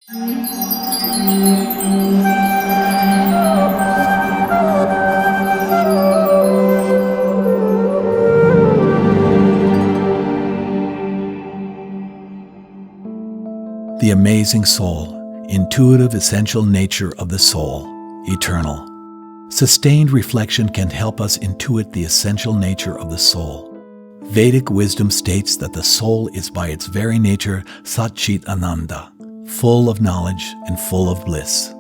The amazing soul, intuitive essential nature of the soul, eternal. Sustained reflection can help us intuit the essential nature of the soul. Vedic wisdom states that the soul is by its very nature Satchit Ananda, full of knowledge and full of bliss.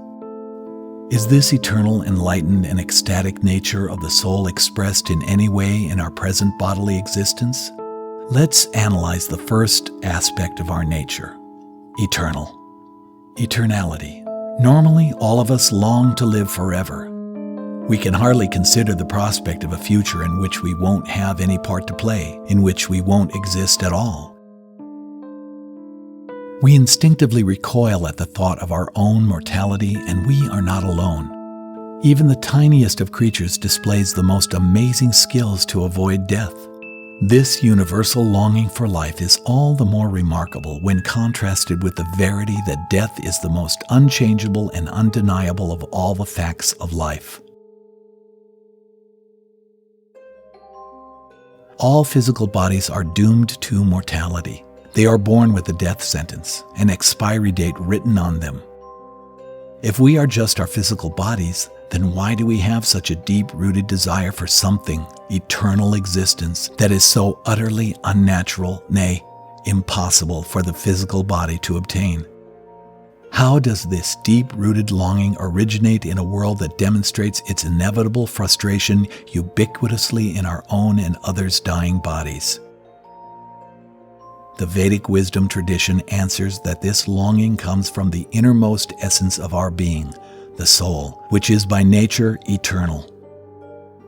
Is this eternal, enlightened, and ecstatic nature of the soul expressed in any way in our present bodily existence? Let's analyze the first aspect of our nature. Eternal. Eternality. Normally, all of us long to live forever. We can hardly consider the prospect of a future in which we won't have any part to play, in which we won't exist at all. We instinctively recoil at the thought of our own mortality, and we are not alone. Even the tiniest of creatures displays the most amazing skills to avoid death. This universal longing for life is all the more remarkable when contrasted with the verity that death is the most unchangeable and undeniable of all the facts of life. All physical bodies are doomed to mortality. They are born with a death sentence, an expiry date written on them. If we are just our physical bodies, then why do we have such a deep-rooted desire for something, eternal existence, that is so utterly unnatural, nay, impossible for the physical body to obtain? How does this deep-rooted longing originate in a world that demonstrates its inevitable frustration ubiquitously in our own and others' dying bodies? The Vedic wisdom tradition answers that this longing comes from the innermost essence of our being, the soul, which is by nature eternal.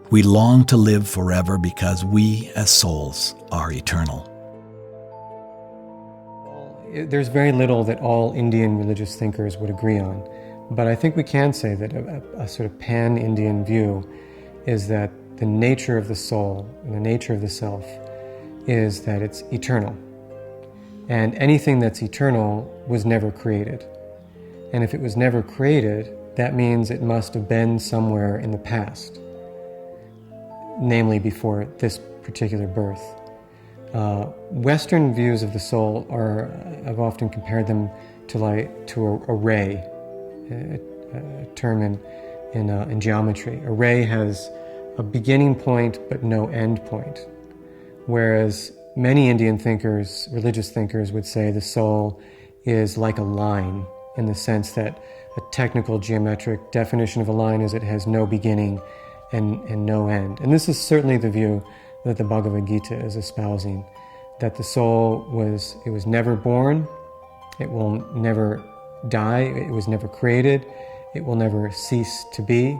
We long to live forever because we, as souls, are eternal. There's very little that all Indian religious thinkers would agree on, but I think we can say that a sort of pan-Indian view is that the nature of the soul and the nature of the self is that it's eternal. And anything that's eternal was never created. And if it was never created, that means it must have been somewhere in the past, namely before this particular birth. Western views of the soul I've often compared them to a ray, a term in geometry. A ray has a beginning point but no end point, whereas many Indian thinkers, religious thinkers, would say the soul is like a line, in the sense that a technical geometric definition of a line is it has no beginning and no end. And this is certainly the view that the Bhagavad-Gita is espousing, that the soul was never born, it will never die, it was never created, it will never cease to be.